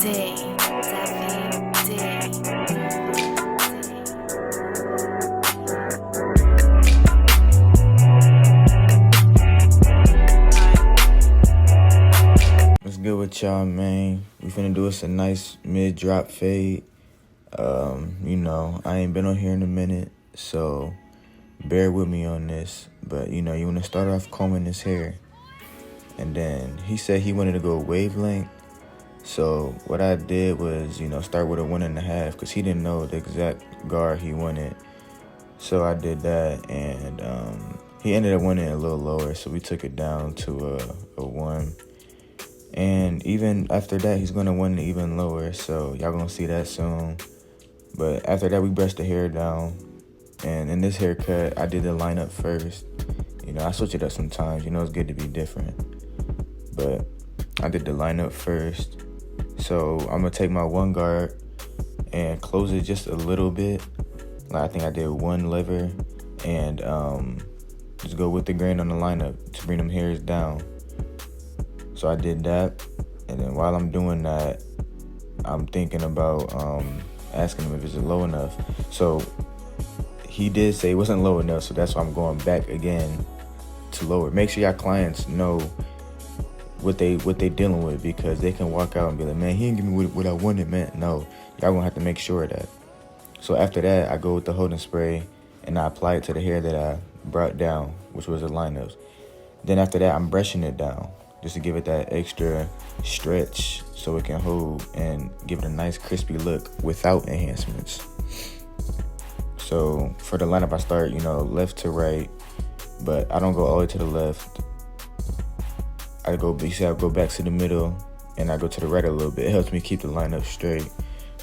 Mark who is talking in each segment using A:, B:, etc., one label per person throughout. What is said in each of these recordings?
A: What's good with y'all, man? We finna do us a nice mid-drop fade. I ain't been on here in a minute, so bear with me on this. But, you want to start off combing his hair. And then he said he wanted to go wavelength. So what I did was, start with a 1.5 because he didn't know the exact guard he wanted. So I did that, and he ended up wanting it a little lower, so we took it down to a 1. And even after that, he's going to want it even lower, so y'all going to see that soon. But after that, we brushed the hair down. And in this haircut, I did the lineup first. I switch it up sometimes. It's good to be different. But I did the lineup first. So I'm going to take my one guard and close it just a little bit. I think I did one lever. And just go with the grain on the lineup to bring them hairs down. So I did that. And then while I'm doing that, I'm thinking about asking him if it's low enough. So he did say it wasn't low enough, so that's why I'm going back again to lower. Make sure y'all clients know what they dealing with, because they can walk out and be like, man, he didn't give me what I wanted, man. No, y'all gonna have to make sure of that. So after that, I go with the holding spray and I apply it to the hair that I brought down, which was the lineups. Then after that, I'm brushing it down just to give it that extra stretch so it can hold and give it a nice crispy look without enhancements. So for the lineup, I start, left to right, but I don't go all the way to the left. I go back to the middle, and I go to the right a little bit. It helps me keep the lineup straight.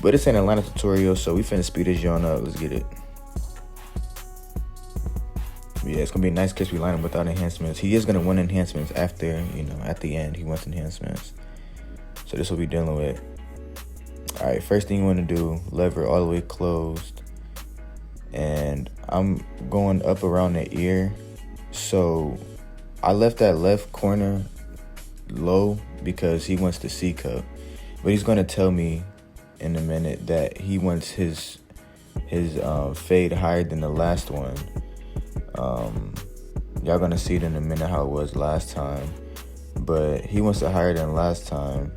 A: But this ain't a lineup tutorial, so we finna speed this joint up. Let's get it. Yeah, it's gonna be a nice crispy lineup without enhancements. He is gonna want enhancements after, at the end, he wants enhancements. So this will be dealing with. All right, first thing you wanna do, lever all the way closed. And I'm going up around the ear. So I left that left corner low because he wants the C cup. But he's gonna tell me in a minute that he wants his fade higher than the last one. Y'all gonna see it in a minute how it was last time, but he wants it higher than last time.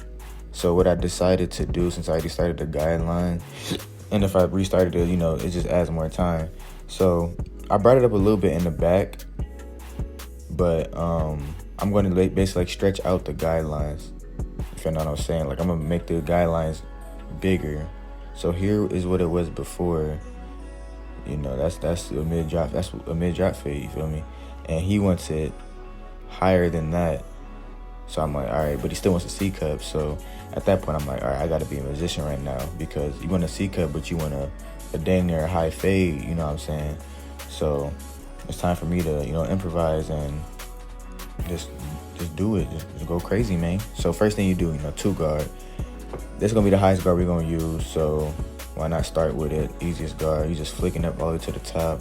A: So what I decided to do, since I already started the guideline, and if I restarted it, it just adds more time. So I brought it up a little bit in the back, but I'm going to basically stretch out the guidelines, if you know what I'm saying. I'm gonna make the guidelines bigger. So here is what it was before. That's a mid drop. That's a mid drop fade. You feel me? And he wants it higher than that. So I'm like, all right, but he still wants a C cup. So at that point, I'm like, all right, I got to be in position right now, because you want a C cup, but you want a dang near high fade. You know what I'm saying? So it's time for me to improvise and just do it. Just go crazy, man. So first thing you do, 2 guard. This is gonna be the highest guard we're gonna use. So why not start with it? Easiest guard. You just flicking up all the way to the top,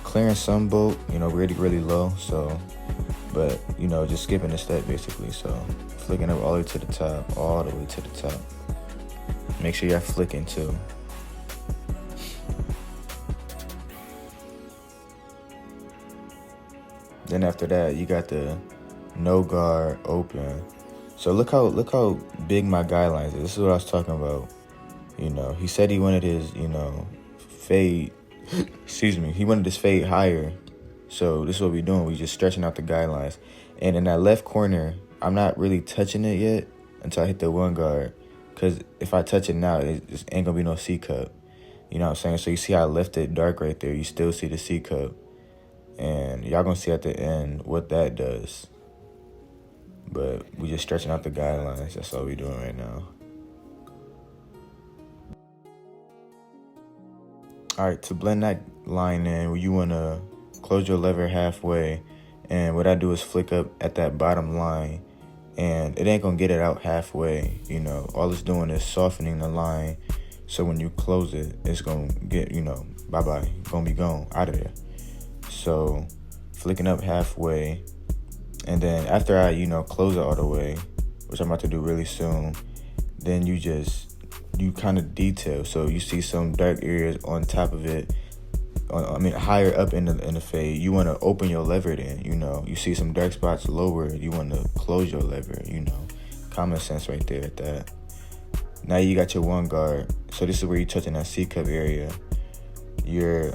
A: clearing some bulk, really, really low. So, but, just skipping a step basically. So flicking up all the way to the top, all the way to the top. Make sure you're flicking too. Then after that, you got the no guard open. So look how big my guidelines is. This is what I was talking about. He said he wanted his, fade. Excuse me. He wanted his fade higher. So this is what we're doing. We just stretching out the guidelines. And in that left corner, I'm not really touching it yet until I hit the one guard. Because if I touch it now, it just ain't going to be no C cup. You know what I'm saying? So you see how I left it dark right there. You still see the C cup. And y'all going to see at the end what that does. But we just stretching out the guidelines. That's all we doing right now. All right, to blend that line in, you want to close your lever halfway. And what I do is flick up at that bottom line. And it ain't going to get it out halfway. All it's doing is softening the line. So when you close it, it's going to get, bye-bye. Going to be gone out of there. So flicking up halfway. And then after I, close it all the way, which I'm about to do really soon, then you kind of detail. So you see some dark areas on top of it, higher up in the fade. You want to open your lever then, You see some dark spots lower, you want to close your lever, Common sense right there at that. Now you got your one guard. So this is where you're touching that C-cup area. You're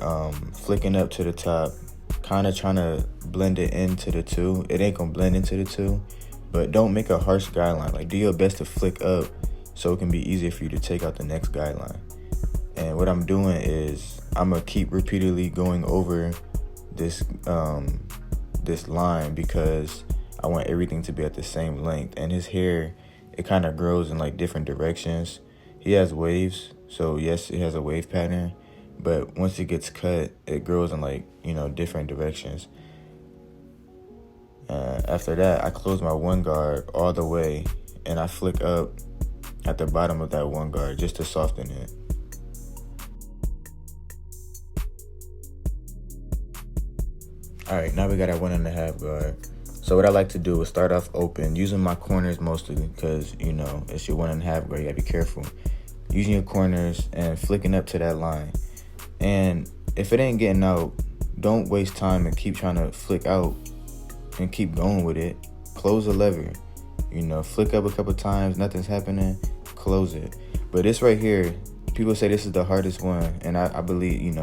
A: flicking up to the top, kind of trying to blend it into the two. It ain't going to blend into the two, but don't make a harsh guideline. Like, do your best to flick up so it can be easier for you to take out the next guideline. And what I'm doing is I'm going to keep repeatedly going over this line because I want everything to be at the same length. And his hair, it kind of grows in like different directions. He has waves, so yes, it has a wave pattern, but once it gets cut, it grows in like, different directions. After that, I close my one guard all the way and I flick up at the bottom of that one guard just to soften it. All right, now we got our 1.5 guard. So what I like to do is start off open, using my corners mostly because, it's your 1.5 guard. You gotta be careful. Using your corners and flicking up to that line. And if it ain't getting out, don't waste time and keep trying to flick out and keep going with it. Close the lever. Flick up a couple times, nothing's happening, close it. But this right here, people say this is the hardest one, and I believe,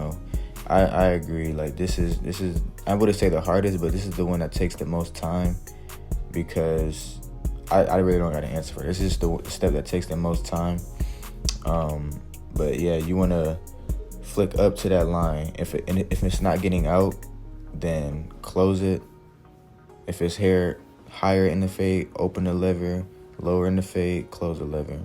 A: I agree. Like this is I wouldn't say the hardest, but this is the one that takes the most time because I really don't got an answer for it. This is the step that takes the most time. But yeah, you want to flick up to that line. If it's not getting out, then close it. If it's hair higher in the fade, open the lever. Lower in the fade, close the lever.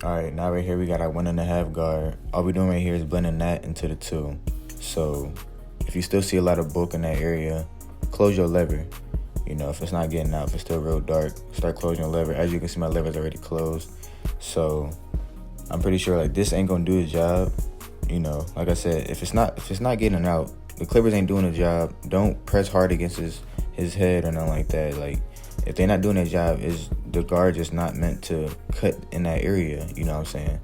A: All right, now right here we got our 1.5 guard. All we're doing right here is blending that into the two. So if you still see a lot of bulk in that area, close your lever. If it's not getting out, if it's still real dark, start closing your lever. As you can see, my lever's already closed. So I'm pretty sure like this ain't gonna do its job. Like I said, if it's not getting out, the clippers ain't doing the job. Don't press hard against his head or nothing like that. Like if they're not doing their job, is the guard just not meant to cut in that area, you know what I'm saying?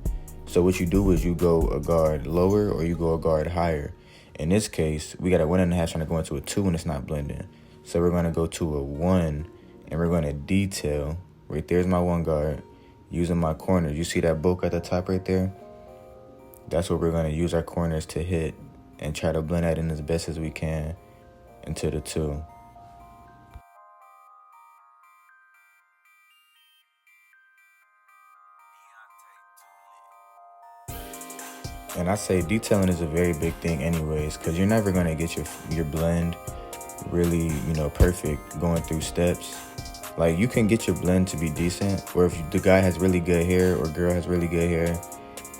A: So what you do is you go a guard lower or you go a guard higher. In this case, we got a 1.5 trying to go into a 2 and it's not blending. So we're gonna go to a 1 and we're gonna detail. Right there's my one guard, using my corners. You see that bulk at the top right there? That's what we're gonna use our corners to hit and try to blend that in as best as we can into the 2. And I say detailing is a very big thing anyways, because you're never going to get your blend really, perfect going through steps. Like, you can get your blend to be decent, or if the guy has really good hair or girl has really good hair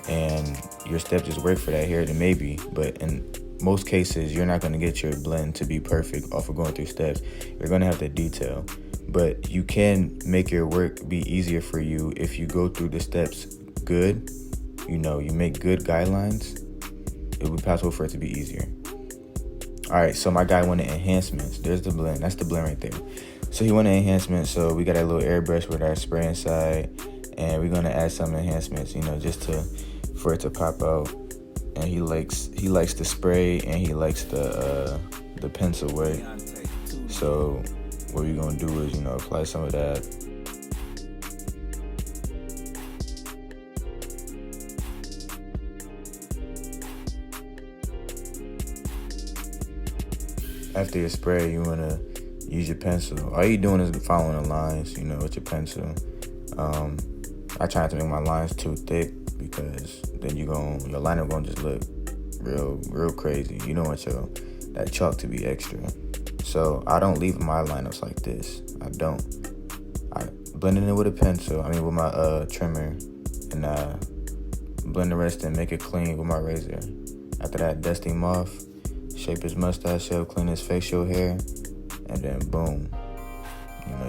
A: and your steps just work for that hair, then maybe. But in most cases, you're not going to get your blend to be perfect off of going through steps. You're going to have to detail. But you can make your work be easier for you if you go through the steps good. You make good guidelines, it would be possible for it to be easier. All right, so my guy wanted enhancements. There's the blend. That's the blend right there. So he wanted enhancements, so we got a little airbrush with our spray inside, and we're gonna add some enhancements, just for it to pop out. And he likes the spray and he likes the pencil way. So what we're gonna do is, apply some of that. After your spray, you want to use your pencil. All you're doing is following the lines, with your pencil. I try not to make my lines too thick because then your liner going to just look real crazy. You don't want that chalk to be extra. So I don't leave my lineups like this. I don't. I blend it in with a pencil, with my trimmer, and blend the rest and make it clean with my razor. After that, dust him off. Shape his mustache up, clean his facial hair, and then boom.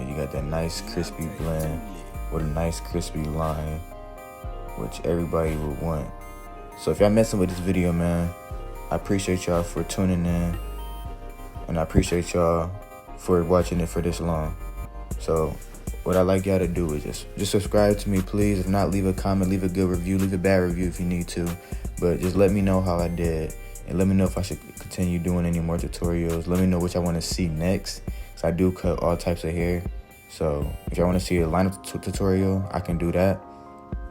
A: You got that nice crispy blend. with a nice crispy line, which everybody would want. So if y'all messing with this video, man, I appreciate y'all for tuning in, and I appreciate y'all for watching it for this long. So what I'd like y'all to do is just subscribe to me, please. If not, leave a comment, leave a good review, leave a bad review if you need to. But just let me know how I did, and let me know if I should continue doing any more tutorials. Let me know what y'all want to see next, because I do cut all types of hair. So if y'all want to see a lineup tutorial, I can do that.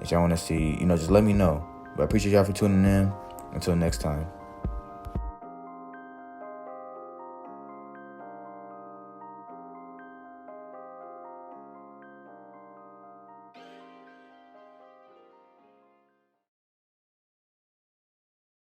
A: If y'all want to see, just let me know. But I appreciate y'all for tuning in. Until next time.